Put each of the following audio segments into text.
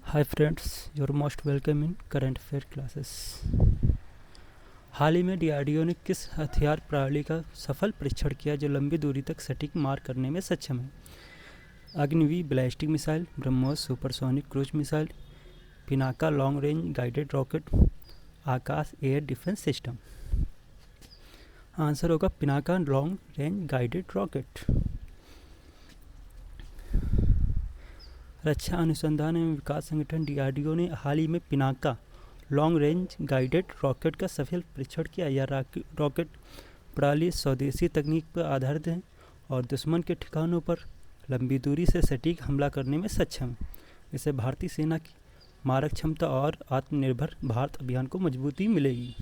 Hi friends, your most welcome in current affair classes. हाल ही में डीआरडीओ ने किस हथियार प्रणाली का सफल परीक्षण किया जो लंबी दूरी तक सटीक मार करने में सक्षम है? Agniveer ballistic missile, BrahMos supersonic cruise missile, Pinaka long range guided rocket, Akash air defence system. Answer होगा Pinaka long range guided rocket. रक्षा अनुसंधान एवं विकास संगठन डीआरडीओ ने हाल ही में Pinaka long range guided rocket का सफल परीक्षण किया। यह रॉकेट प्रणाली स्वदेशी तकनीक पर आधारित है और दुश्मन के ठिकानों पर लंबी दूरी से सटीक हमला करने में सक्षम है। इससे भारतीय सेना की मारक क्षमता और आत्मनिर्भर भारत अभियान को मजबूती मिलेगी।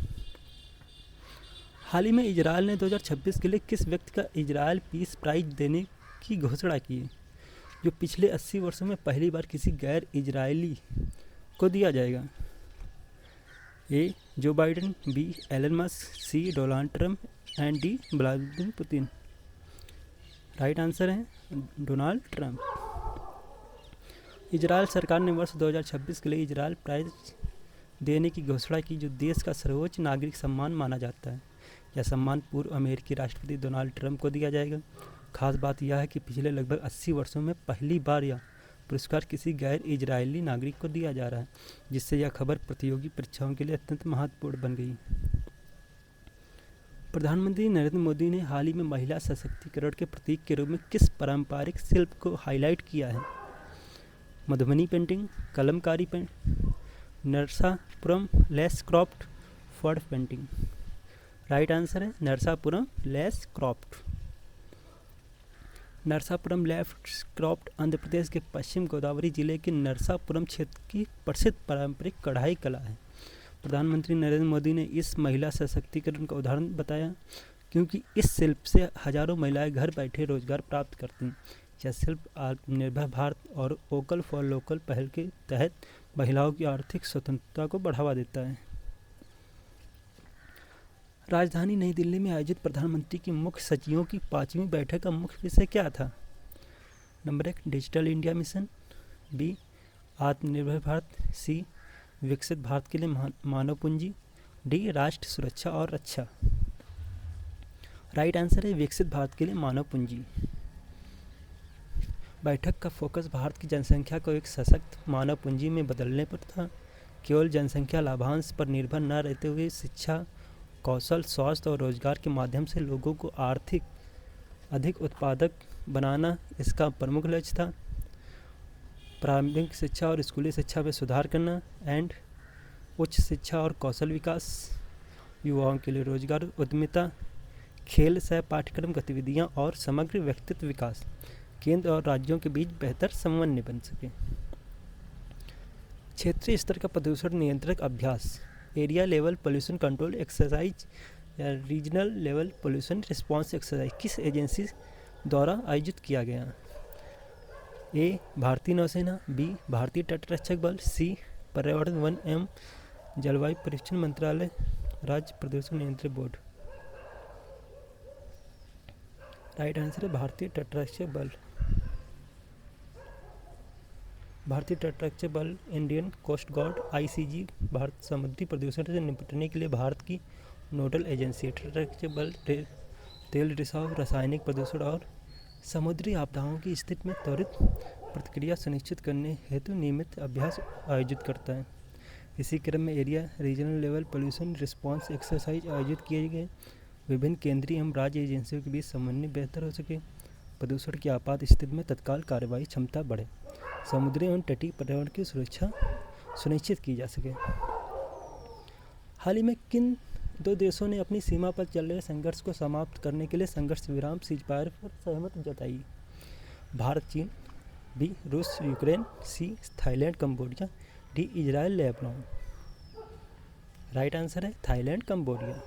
हाल ही में इजरायल ने 2026 के लिए किस व्यक्ति का इजरायल पीस प्राइज देने की घोषणा की है, जो पिछले 80 वर्षों में पहली बार किसी गैर इजरायली को दिया जाएगा? A Joe Biden, B Elon Musk, C Donald Trump and D Vladimir Putin. Right answer है डोनाल्ड ट्रंप। इजरायल सरकार ने वर्ष 2026 के लिए इजरायल प्राइज देने की घोषणा की, जो देश का सर्वोच्च नागरिक सम्मान माना जाता है। यह सम्मान पूर्व अमेरिकी राष्ट्रपति डोनाल्ड ट्रंप को दिया जाएगा। खास बात यह है कि पिछले लगभग 80 वर्षों में पहली बार यह पुरस्कार किसी गैर इजरायली नागरिक को दिया जा रहा है, जिससे यह खबर प्रतियोगी परीक्षाओं के लिए अत्यंत महत्वपूर्ण बन गई। प्रधानमंत्री नरेंद्र मोदी ने हाल ही में महिला सशक्तिकरण के प्रतीक के रूप में किस पारंपरिक शिल्प को हाईलाइट किया है? Madhubani painting, Kalamkari Narsapuram lace craft, Phad painting. Right answer है Narsapuram lace craft. Narsapuram lace craft Andhra Pradesh के पश्चिम गोदावरी जिले के नरसापुरम क्षेत्र की प्रसिद्ध पारंपरिक कढ़ाई कला है। प्रधानमंत्री नरेंद्र मोदी ने इस महिला सशक्तिकरण का उदाहरण बताया, क्योंकि इस शिल्प से हजारों महिलाएं घर बैठे रोजगार प्राप्त करती हैं। यह शिल्प आत्मनिर्भर भारत और वोकल फॉर लोकल पहल के तहत महिलाओं की आर्थिक स्वतंत्रता को बढ़ावा देता है। राजधानी नई दिल्ली में आयोजित प्रधानमंत्री की मुख्य सचिवों की 5वीं बैठक का मुख्य विषय क्या था? Number 1 digital India mission, B Atmanirbhar Bharat, सी विकसित भारत के लिए मानव पूंजी, डी राष्ट्र सुरक्षा और रक्षा। राइट आंसर है विकसित भारत के लिए मानव पूंजी। बैठक का फोकस भारत की जनसंख्या को एक सशक्त मानव पूंजी में बदलने पर था। केवल जनसंख्या लाभांश पर निर्भर न रहते हुए शिक्षा, कौशल, स्वास्थ्य और रोजगार के माध्यम से लोगों को आर्थिक अधिक उत्पादक बनाना इसका प्रमुख लक्ष्य था। प्रारंभिक शिक्षा और स्कूली शिक्षा में सुधार करना एंड उच्च शिक्षा और कौशल विकास, युवाओं के लिए रोजगार, उद्यमिता, खेल, सह पाठ्यक्रम गतिविधियां और समग्र व्यक्तित्व विकास, केंद्र और राज्यों के बीच बेहतर समन्वय बन सके। क्षेत्रीय स्तर का प्रदूषण नियंत्रण अभ्यास, area level pollution control exercise या regional level pollution response exercise किस एजेंसी द्वारा आयोजित किया गया? ए भारतीय नौसेना, बी भारतीय तटरक्षक बल, सी पर्यावरण वन एवं जलवायु परिरक्षण मंत्रालय, राज्य प्रदूषण नियंत्रण बोर्ड। राइट आंसर है भारतीय तटरक्षक बल। भारतीय तटरक्षक बल Indian coast guard ICG Bharat समुद्री प्रदूषण से निपटने के लिए भारत की नोडल एजेंसी है। तटरक्षक बल तेल रिसाव, रासायनिक प्रदूषण और समुद्री आपदाओं की स्थिति में त्वरित प्रतिक्रिया सुनिश्चित करने हेतु नियमित अभ्यास आयोजित करता है। इसी क्रम में area regional level pollution response exercise आयोजित किए गए। विभिन्न केंद्रीय एवं राज्य एजेंसियों के बीच समन्वय बेहतर हो सके, प्रदूषण की आपात स्थिति में तत्काल कार्रवाई क्षमता बढ़े, समुद्री एवं तटीय पर्यावरण की सुरक्षा सुनिश्चित की जा सके। हाल ही में किन दो देशों ने अपनी सीमा पर चल रहे संघर्ष को समाप्त करने के लिए संघर्ष विराम सीजफायर पर सहमति जताई? भारत चीन, बी रूस Ukraine, C Thailand Cambodia, D Israel Lebanon. Right answer है थाईलैंड कंबोडिया।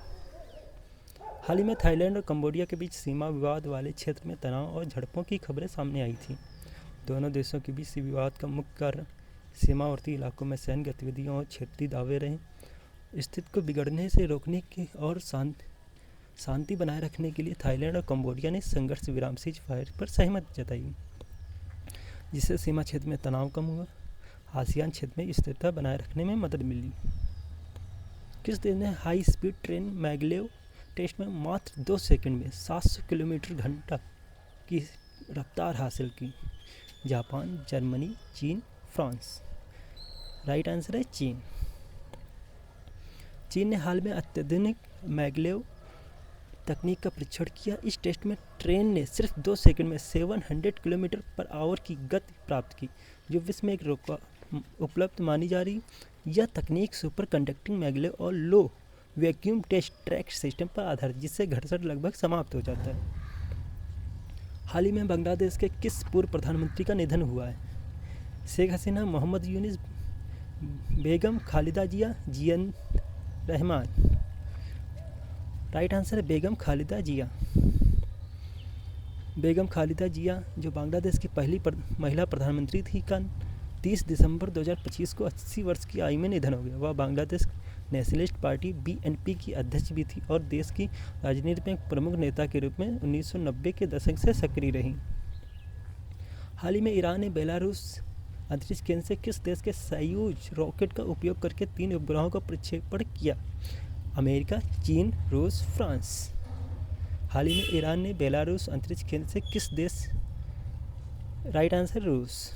हाल ही में थाईलैंड और कंबोडिया के बीच सीमा विवाद वाले क्षेत्र में तनाव और झड़पों की खबरें सामने आई थी। दोनों देशों के बीच विवाद का मुख्य कारण सीमावर्ती इलाकों में सैन्य गतिविधियों और क्षेत्रीय दावे रहे। स्थिति को बिगड़ने से रोकने के और शांति बनाए रखने के लिए थाईलैंड और कंबोडिया ने संघर्ष विराम सीजफायर पर सहमति जताई, जिससे सीमा क्षेत्र में तनाव कम हुआ। आसियान क्षेत्र में स्थिरता बनाए रखने में मदद मिली। किस देश ने high speed train maglev test में मात्र 2 सेकंड में 700 किलोमीटर घंटा की रफ्तार हासिल की? जापान, जर्मनी, चीन, फ्रांस। राइट आंसर है चीन। चीन ने हाल में अत्याधुनिक मैगलेव तकनीक का परीक्षण किया। इस टेस्ट में ट्रेन ने सिर्फ 2 सेकंड में 700 किलोमीटर पर आवर की गति प्राप्त की, जो विश्व में एक उपलब्ध मानी जा रही। यह तकनीक सुपर कंडक्टिंग मैगलेव और लो वैक्यूम टेस्ट ट्रैक सिस्टम पर आधारित, जिससे घर्षण लगभग समाप्त हो जाता है। हाल ही में बांग्लादेश के किस पूर्व प्रधानमंत्री का निधन हुआ है? शेख हसीना, मोहम्मद यूनिस, बेगम खालिदा जिया, जियन रहमान। राइट आंसर है बेगम खालिदा जिया। बेगम खालिदा जिया जो बांग्लादेश की पहली महिला प्रधानमंत्री थी, का 30 दिसंबर 2025 को 80 वर्ष की आयु में निधन हो गया। वह बांग्लादेश नेशनलिस्ट पार्टी BNP की अध्यक्ष भी थी और देश की राजनीति में एक प्रमुख नेता के रूप में 1990 के दशक से सक्रिय रही। हाल ही में ईरान ने बेलारूस अंतरिक्ष केंद्र से किस देश के सोयूज रॉकेट का उपयोग करके 3 उपग्रहों का प्रक्षेपण किया? अमेरिका, चीन, रूस, फ्रांस। हाल ही में ईरान ने बेलारूस अंतरिक्ष केंद्र से किस देश? राइट आंसर रूस।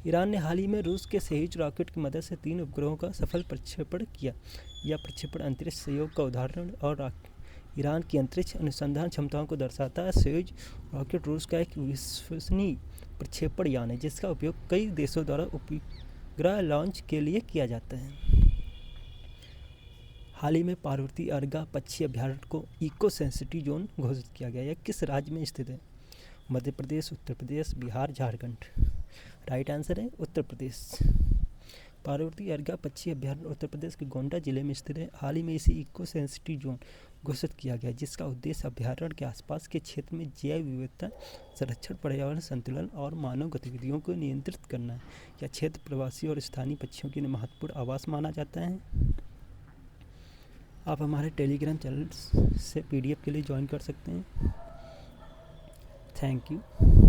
ईरान ने हाल ही में रूस के सोयूज रॉकेट की मदद से 3 उपग्रहों का सफल प्रक्षेपण किया। यह प्रक्षेपण अंतरिक्ष सहयोग का उदाहरण और ईरान की अंतरिक्ष अनुसंधान क्षमताओं को दर्शाता है। सोयूज रॉकेट रूस का एक विश्वसनीय प्रक्षेपण यान है, जिसका उपयोग कई देशों द्वारा उपग्रह लॉन्च के लिए किया जाता है। हाल ही में पार्वती अर्गा पक्षी अभ्यारण्य को इको सेंसिटिव जोन घोषित किया गया। यह किस राज्य में स्थित है? मध्य प्रदेश, उत्तर प्रदेश, बिहार, झारखंड। राइट आंसर है उत्तर प्रदेश। पार्वती अर्गा पक्षी अभ्यारण्य उत्तर प्रदेश के गोंडा जिले में स्थित है। हाल ही में इसे इको सेंसिटिव जोन घोषित किया गया, जिसका उद्देश्य अभ्यारण्य के आसपास के क्षेत्र में जैव विविधता संरक्षण, पर्यावरण संतुलन और मानव गतिविधियों को नियंत्रित करना है। यह क्षेत्र प्रवासी और स्थानीय पक्षियों के लिए महत्वपूर्ण आवास माना जाता है। आप हमारे टेलीग्राम चैनल से PDF के लिए ज्वाइन कर सकते हैं। Thank you.